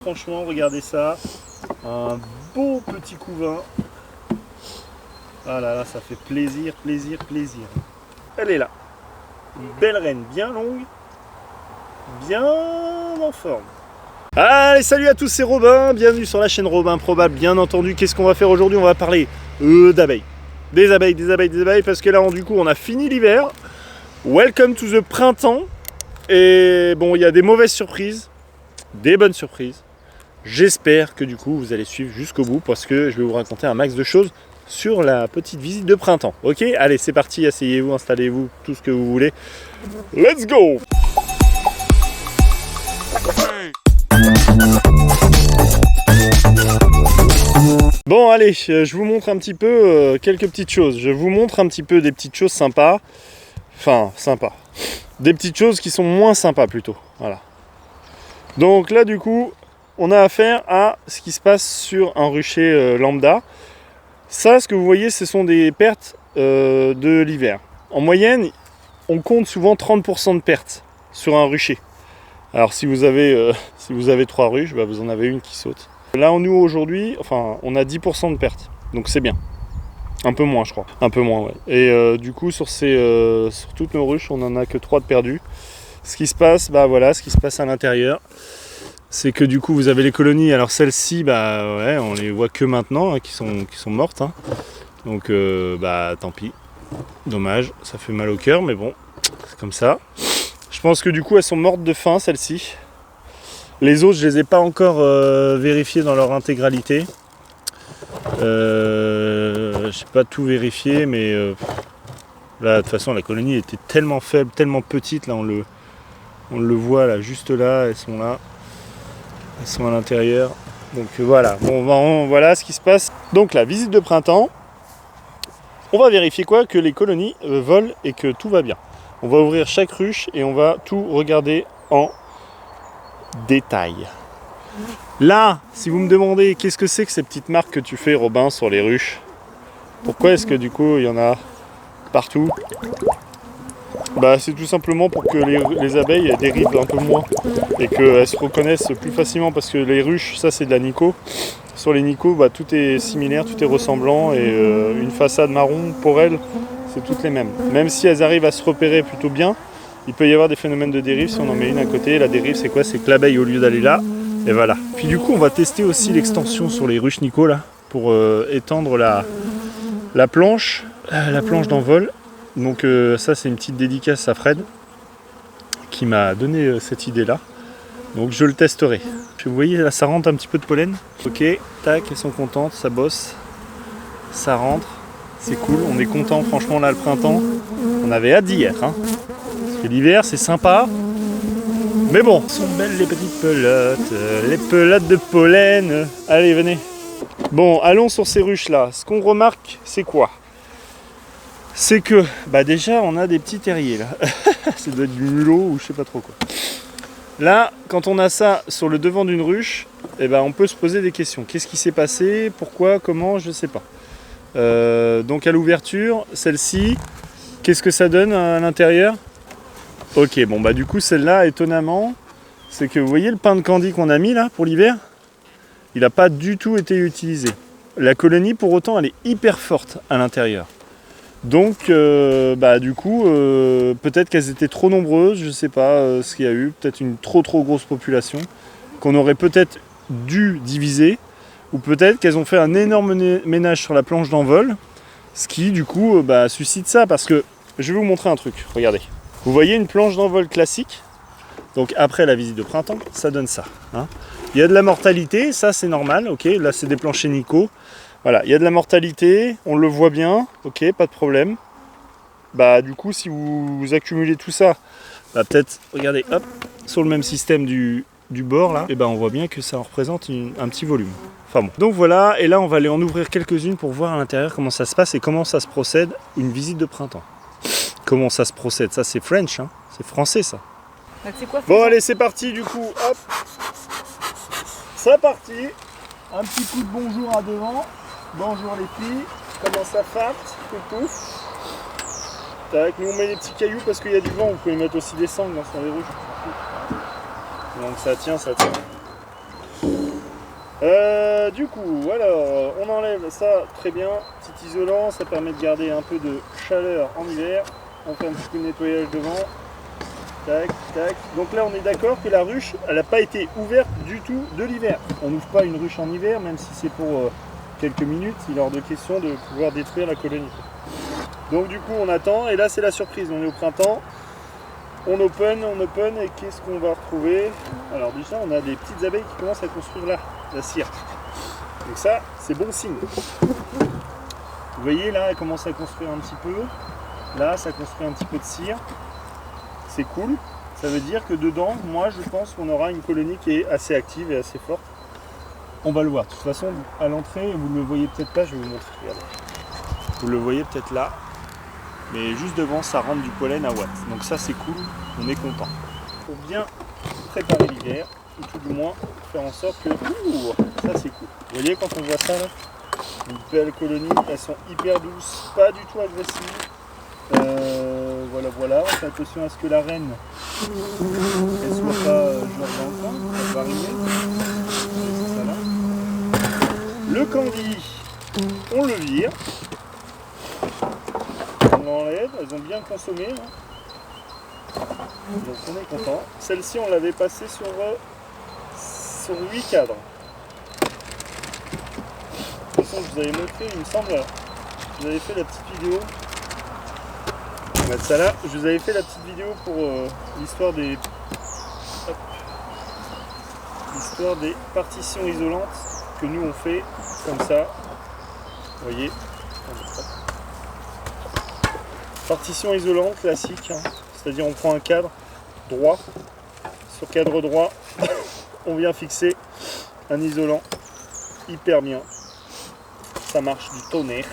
Franchement, regardez ça, un beau petit couvain. Ah là là, ça fait plaisir, plaisir, plaisir. Elle est là, une belle reine bien longue, bien en forme. Allez, salut à tous, c'est Robin, bienvenue sur la chaîne Robin Probable. Bien entendu, qu'est-ce qu'on va faire aujourd'hui? On va parler d'abeilles. Des abeilles, des abeilles, des abeilles, parce que là, du coup, on a fini l'hiver. Welcome to the printemps. Et bon, il y a des mauvaises surprises, des bonnes surprises. J'espère que du coup, vous allez suivre jusqu'au bout, parce que je vais vous raconter un max de choses sur la petite visite de printemps. Ok, allez, c'est parti, asseyez-vous, installez-vous, tout ce que vous voulez. Let's go! Bon, allez, je vous montre un petit peu quelques petites choses. Je vous montre un petit peu des petites choses sympas. Enfin, sympas. Des petites choses qui sont moins sympas plutôt. Voilà. Donc là, du coup, on a affaire à ce qui se passe sur un rucher lambda. Ça, ce que vous voyez, ce sont des pertes de l'hiver. En moyenne, on compte souvent 30% de pertes sur un rucher. Alors si vous avez 3 ruches, bah, vous en avez une qui saute. Là, nous aujourd'hui, enfin, on a 10% de pertes. Donc c'est bien. Un peu moins, je crois. Un peu moins, ouais. Et du coup, sur toutes nos ruches, on n'en a que 3 de perdus. Ce qui se passe, bah voilà, ce qui se passe à l'intérieur, c'est que du coup, vous avez les colonies. Alors celles-ci, bah ouais, on les voit que maintenant, hein, qui sont mortes. Hein. Donc, bah tant pis. Dommage, ça fait mal au cœur, mais bon, c'est comme ça. Je pense que du coup, elles sont mortes de faim, celles-ci. Les autres, je les ai pas encore vérifiées dans leur intégralité. Je n'ai pas tout vérifié, mais là, de toute façon, la colonie était tellement faible, tellement petite. Là, on le voit là, juste là, elles sont là. Elles sont à l'intérieur. Donc voilà, bon, voilà ce qui se passe. Donc la visite de printemps, on va vérifier quoi? Que les colonies volent et que tout va bien. On va ouvrir chaque ruche et on va tout regarder en détail. Là, si vous me demandez qu'est-ce que c'est que ces petites marques que tu fais, Robin, sur les ruches, pourquoi est-ce que du coup il y en a partout? Bah, c'est tout simplement pour que les abeilles dérivent un peu moins et qu'elles se reconnaissent plus facilement, parce que les ruches, ça c'est de la nico. Sur les nico, bah, tout est similaire, tout est ressemblant, et une façade marron, pour elles, c'est toutes les mêmes. Même si elles arrivent à se repérer plutôt bien, il peut y avoir des phénomènes de dérive si on en met une à côté. La dérive, c'est quoi? C'est que l'abeille, au lieu d'aller là, et voilà. Puis du coup, on va tester aussi l'extension sur les ruches nico là, pour étendre la planche d'envol. Donc ça, c'est une petite dédicace à Fred qui m'a donné cette idée là. Donc je le testerai. Vous voyez là, ça rentre un petit peu de pollen. Ok, tac, elles sont contentes, ça bosse, ça rentre, c'est cool. On est content, franchement là, le printemps, on avait hâte d'hier. Hein. Parce que l'hiver, c'est sympa. Mais bon, sont belles les petites pelotes de pollen. Allez, venez. Bon, allons sur ces ruches là. Ce qu'on remarque, c'est quoi? C'est que, bah déjà, on a des petits terriers là. Ça doit être du mulot ou je sais pas trop quoi. Là, quand on a ça sur le devant d'une ruche, eh ben, on peut se poser des questions. Qu'est-ce qui s'est passé? Pourquoi? Comment? Je sais pas. Donc à l'ouverture, celle-ci, qu'est-ce que ça donne à l'intérieur? Ok, bon bah du coup celle-là, étonnamment, c'est que vous voyez le pain de candy qu'on a mis là pour l'hiver, il n'a pas du tout été utilisé. La colonie pour autant elle est hyper forte à l'intérieur. Donc bah du coup peut-être qu'elles étaient trop nombreuses, je sais pas ce qu'il y a eu, peut-être une trop grosse population qu'on aurait peut-être dû diviser, ou peut-être qu'elles ont fait un énorme ménage sur la planche d'envol, ce qui du coup bah, suscite ça, parce que je vais vous montrer un truc, regardez. Vous voyez une planche d'envol classique, donc après la visite de printemps, ça donne ça. Hein. Il y a de la mortalité, ça c'est normal, ok, là c'est des planchers nico. Voilà, il y a de la mortalité, on le voit bien, ok, pas de problème. Bah du coup si vous accumulez tout ça, bah, peut-être, regardez, hop, sur le même système du bord là, et ben on voit bien que ça en représente un petit volume. Enfin bon. Donc voilà, et là on va aller en ouvrir quelques-unes pour voir à l'intérieur comment ça se passe et comment ça se procède une visite de printemps. Comment ça se procède? Ça c'est French, hein, c'est français ça. Bon allez, c'est parti du coup, hop. C'est parti. Un petit coup de bonjour à devant. Bonjour les filles. Comment ça farte? Tout. Tac, nous on met les petits cailloux parce qu'il y a du vent. Vous pouvez mettre aussi des sangles dans son verrouille. Donc ça tient. Du coup, alors, on enlève ça, très bien, petit isolant, ça permet de garder un peu de chaleur en hiver. On fait un petit peu de nettoyage devant. Tac, tac. Donc là, on est d'accord que la ruche, elle n'a pas été ouverte du tout de l'hiver. On n'ouvre pas une ruche en hiver, même si c'est pour quelques minutes. Il est hors de question de pouvoir détruire la colonie. Donc du coup, on attend, et là, c'est la surprise. On est au printemps. On open, et qu'est-ce qu'on va retrouver? Alors déjà, on a des petites abeilles qui commencent à construire là, la cire. Donc ça, c'est bon signe. Vous voyez, là, elle commence à construire un petit peu. Là, ça construit un petit peu de cire. C'est cool. Ça veut dire que dedans, moi, je pense qu'on aura une colonie qui est assez active et assez forte. On va le voir. De toute façon, à l'entrée, vous ne le voyez peut-être pas, je vais vous montrer. Regardez. Vous le voyez peut-être là. Mais juste devant, ça rentre du pollen à watts. Donc ça, c'est cool, on est content. Pour bien préparer l'hiver, ou tout du moins faire en sorte que... Ouh, ça c'est cool. Vous voyez quand on voit ça là, une belle colonie, elles sont hyper douces, pas du tout agressives. Voilà, on fait attention à ce que la reine elle soit pas genre dans le coin, ça va arriver. C'est ça là. Le candy, on le vire. On l'enlève, elles ont bien consommé. Donc on est content. Celle-ci on l'avait passée sur 8 cadres. De toute façon je vous avais montré, il me semble, je vous avais fait la petite vidéo. On va mettre ça là. Je vous avais fait la petite vidéo pour l'histoire des partitions isolantes que nous on fait comme ça. Vous voyez. Partition isolante classique, hein. C'est-à-dire on prend un cadre droit, sur cadre droit, on vient fixer un isolant hyper bien. Ça marche du tonnerre.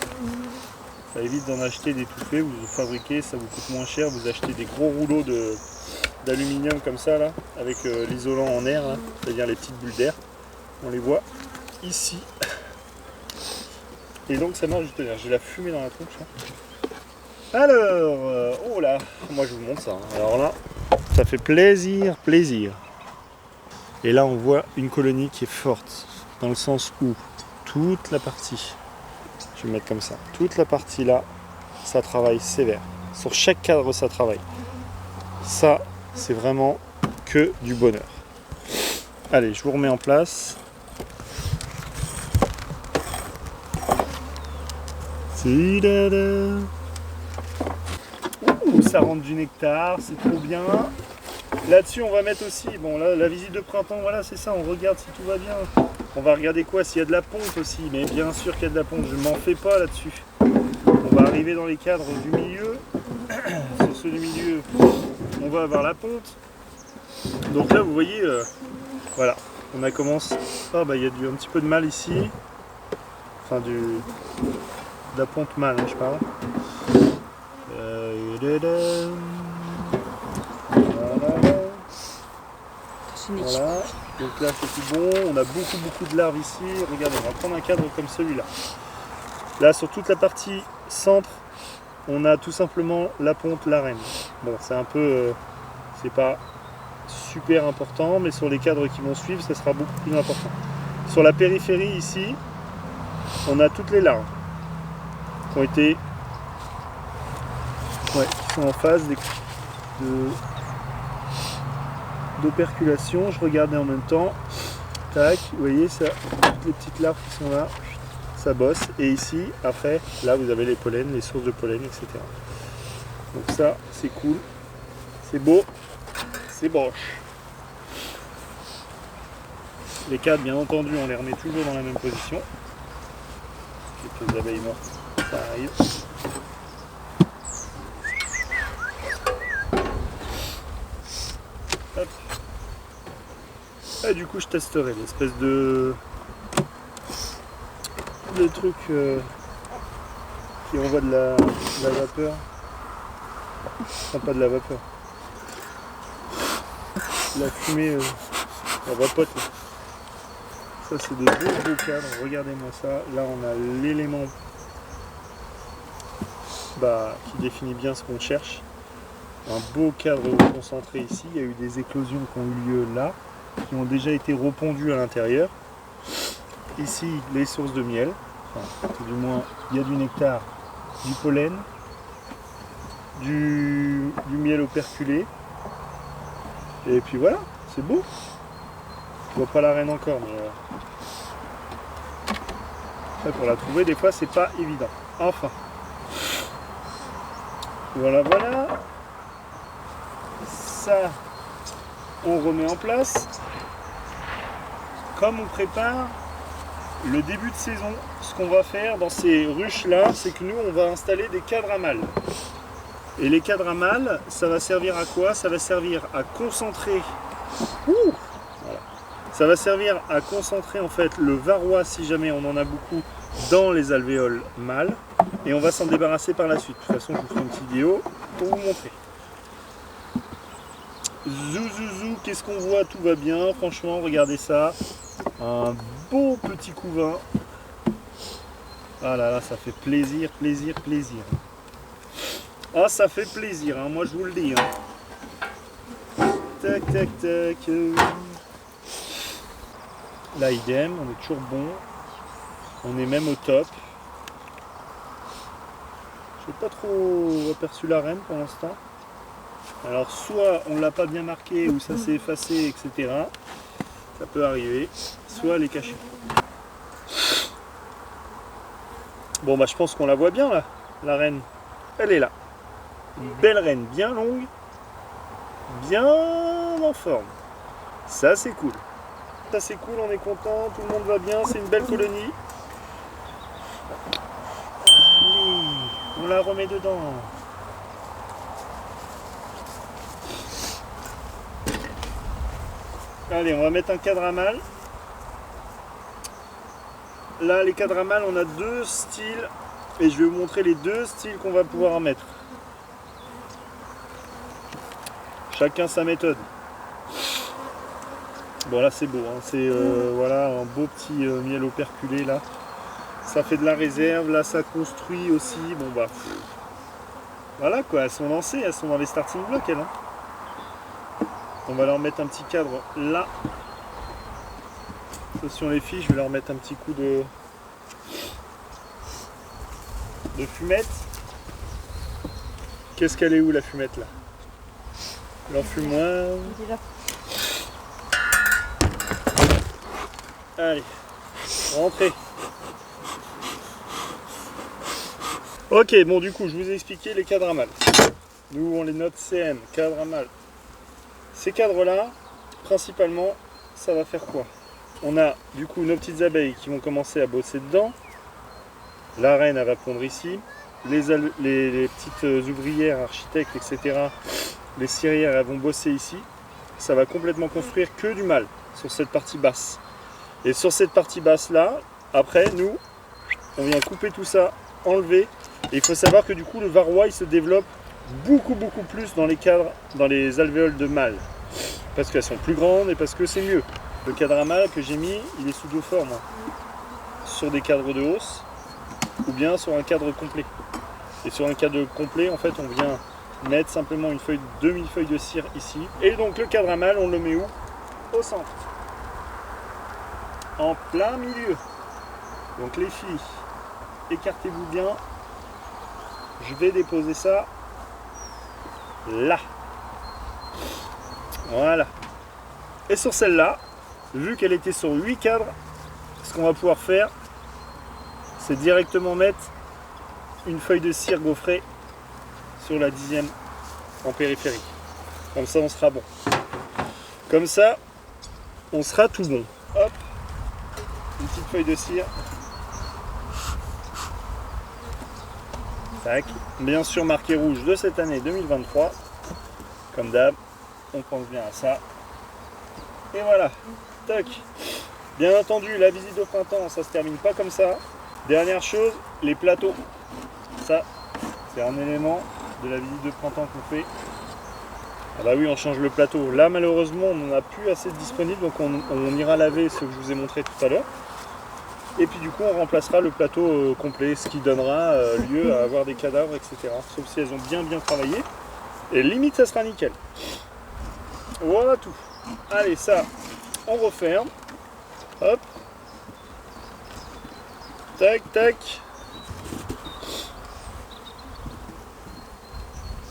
Ça évite d'en acheter des tout faits, vous fabriquez, ça vous coûte moins cher, vous achetez des gros rouleaux d'aluminium comme ça là, avec l'isolant en air, c'est-à-dire les petites bulles d'air. On les voit ici. Et donc ça marche du tonnerre. J'ai la fumée dans la tronche. Hein. Alors, oh là, moi je vous montre ça. Alors là, ça fait plaisir. Et là, on voit une colonie qui est forte, dans le sens où toute la partie, je vais mettre comme ça, toute la partie là, ça travaille sévère. Sur chaque cadre, ça travaille. Ça, c'est vraiment que du bonheur. Allez, je vous remets en place. Ça rentre du nectar, c'est trop bien. Là-dessus, on va mettre aussi, bon là, la visite de printemps, voilà, c'est ça, on regarde si tout va bien. On va regarder quoi, s'il y a de la ponte aussi, mais bien sûr qu'il y a de la ponte, je m'en fais pas là-dessus. On va arriver dans les cadres du milieu. Sur ceux du milieu, on va avoir la ponte. Donc là, vous voyez, voilà, on a commencé. Ah bah il y a un petit peu de mal ici. Enfin de la ponte mâle, hein, je parle. Voilà, donc là c'est tout bon, on a beaucoup de larves ici. Regardez, on va prendre un cadre comme celui-là. Là sur toute la partie centre, on a tout simplement la ponte, la reine. Bon, c'est un peu, c'est pas super important, mais sur les cadres qui vont suivre, ça sera beaucoup plus important. Sur la périphérie ici, on a toutes les larves qui ont été, qui sont en phase d'operculation. Je regardais en même temps. Tac, vous voyez ça, toutes les petites larves qui sont là, ça bosse. Et ici, après, là vous avez les pollens, les sources de pollen, etc. Donc ça, c'est cool, c'est beau, c'est broche. Les cadres, bien entendu, on les remet toujours dans la même position. Quelques abeilles mortes, ça arrive. Hop. Et du coup, je testerai l'espèce de truc qui envoie de la vapeur. Enfin, pas de la vapeur. La fumée, la vapote. Là. Ça, c'est des beaux cadres. Regardez-moi ça. Là, on a l'élément qui définit bien ce qu'on cherche. Un beau cadre concentré ici. Il y a eu des éclosions qui ont eu lieu là, qui ont déjà été repondues à l'intérieur. ici les sources de miel. Enfin, du moins, il y a du nectar, du pollen, du miel operculé. Et puis voilà, c'est beau. Je vois pas la reine encore, mais après, pour la trouver, des fois, c'est pas évident. Enfin. Voilà, voilà. Ça, on remet en place. Comme on prépare le début de saison, ce qu'on va faire dans ces ruches-là, c'est que nous, on va installer des cadres à mâles. Et les cadres à mâles, ça va servir à quoi? Ça va servir à concentrer. Voilà. Ça va servir à concentrer en fait le varroa, si jamais on en a beaucoup, dans les alvéoles mâles. Et on va s'en débarrasser par la suite. De toute façon, je vous ferai une petite vidéo pour vous montrer. Zou, qu'est-ce qu'on voit? Tout va bien. Franchement, regardez ça. Un beau petit couvain. Ah là là, ça fait plaisir, plaisir, plaisir. Ah, ça fait plaisir, hein, moi je vous le dis. Hein. Tac, tac, tac. Là, idem, on est toujours bon. On est même au top. Je n'ai pas trop aperçu la reine pour l'instant. Alors, soit on ne l'a pas bien marqué ou ça s'est effacé, etc. Ça peut arriver. Soit elle est cachée. Bon, bah, je pense qu'on la voit bien là, la reine. Elle est là. Une belle reine bien longue, bien en forme. Ça c'est cool. Ça c'est cool, on est content, tout le monde va bien, c'est une belle colonie. Allez, on la remet dedans. Allez, on va mettre un cadre à mâle. Là, les cadres à mâle, on a deux styles. Et je vais vous montrer les deux styles qu'on va pouvoir en mettre. Chacun sa méthode. Bon là c'est beau, hein. C'est voilà, un beau petit miel operculé là. Ça fait de la réserve, là ça construit aussi. Bon bah voilà quoi, elles sont lancées, elles sont dans les starting blocks elles. Hein. On va leur mettre un petit cadre là. Attention les filles, je vais leur mettre un petit coup de fumette. Qu'est-ce qu'elle est où la fumette là? L'enfumoir. Allez, rentrez. Ok, bon du coup, je vous ai expliqué les cadres à mâle. Nous, on les note CM, cadre à mâle. Ces cadres-là, principalement, ça va faire quoi? On a du coup nos petites abeilles qui vont commencer à bosser dedans. La reine, elle va pondre ici. Les petites ouvrières, architectes, etc. Les cirières, elles vont bosser ici. Ça va complètement construire que du mâle sur cette partie basse. Et sur cette partie basse là, après nous, on vient couper tout ça, enlever. Et il faut savoir que du coup le varroa il se développe beaucoup plus dans les cadres, dans les alvéoles de mâle. Parce qu'elles sont plus grandes et parce que c'est mieux. Le cadre à mâle que j'ai mis, il est sous deux formes. Sur des cadres de hausse ou bien sur un cadre complet. Et sur un cadre complet, en fait, on vient mettre simplement une demi-feuille de cire ici. Et donc le cadre à mâle, on le met où? Au centre. En plein milieu. Donc les filles, écartez-vous bien. Je vais déposer ça là. Voilà. Et sur celle-là, vu qu'elle était sur 8 cadres, ce qu'on va pouvoir faire, c'est directement mettre une feuille de cire gaufrée sur la 10e en périphérie. Comme ça, on sera bon. Comme ça, on sera tout bon. Hop, une petite feuille de cire. Tac. Bien sûr marqué rouge de cette année 2023. Comme d'hab, on pense bien à ça. Et voilà. Tac. Bien entendu, la visite de printemps, ça se termine pas comme ça. Dernière chose, les plateaux. Ça, c'est un élément de la visite de printemps qu'on fait. Ah bah oui, on change le plateau. Là, malheureusement, on n'en a plus assez de disponible, donc on ira laver ce que je vous ai montré tout à l'heure. Et puis du coup, on remplacera le plateau complet, ce qui donnera lieu à avoir des cadavres, etc. Sauf si elles ont bien travaillé. Et limite, ça sera nickel. Voilà tout. Allez, ça, on referme. Hop. Tac, tac.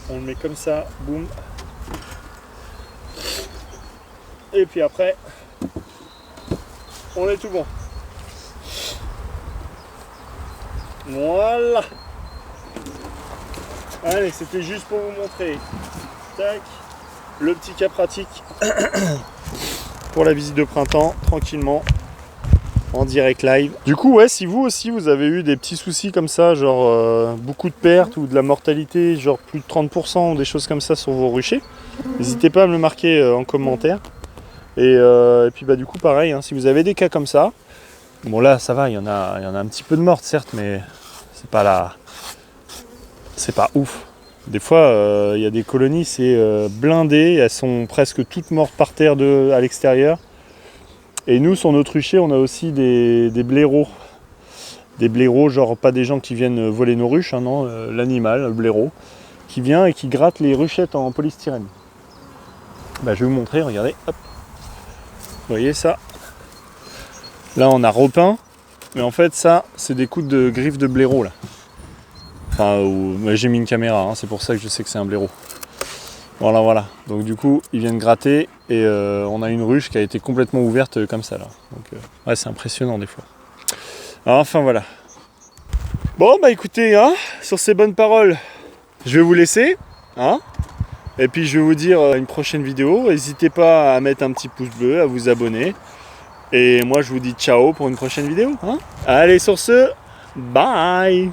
On le met comme ça, boum. Et puis après, on est tout bon. Voilà. Allez, c'était juste pour vous montrer. Tac. Le petit cas pratique pour la visite de printemps, tranquillement, en direct live. Du coup, ouais, si vous aussi vous avez eu des petits soucis comme ça, genre beaucoup de pertes ou de la mortalité, genre plus de 30% ou des choses comme ça sur vos ruchers, n'hésitez pas à me le marquer en commentaire. Et puis bah du coup pareil, hein, si vous avez des cas comme ça, bon là ça va, il y en a un petit peu de mortes certes, mais c'est pas ouf. Des fois, il y a des colonies, c'est blindé, elles sont presque toutes mortes par terre à l'extérieur. Et nous, sur notre rucher, on a aussi des blaireaux. Des blaireaux, genre pas des gens qui viennent voler nos ruches, hein, non, l'animal, le blaireau, qui vient et qui gratte les ruchettes en polystyrène. Bah, je vais vous montrer, regardez, hop. Vous voyez ça? Là, on a repeint, mais en fait, ça, c'est des coups de griffes de blaireau, là. Enfin, j'ai mis une caméra, hein, c'est pour ça que je sais que c'est un blaireau. Voilà. Donc du coup, ils viennent gratter et on a une ruche qui a été complètement ouverte comme ça là. Donc ouais, c'est impressionnant des fois. Alors, enfin voilà. Bon bah écoutez, hein, sur ces bonnes paroles, je vais vous laisser, hein. Et puis je vais vous dire à une prochaine vidéo. N'hésitez pas à mettre un petit pouce bleu, à vous abonner. Et moi je vous dis ciao pour une prochaine vidéo, hein. Allez sur ce, bye.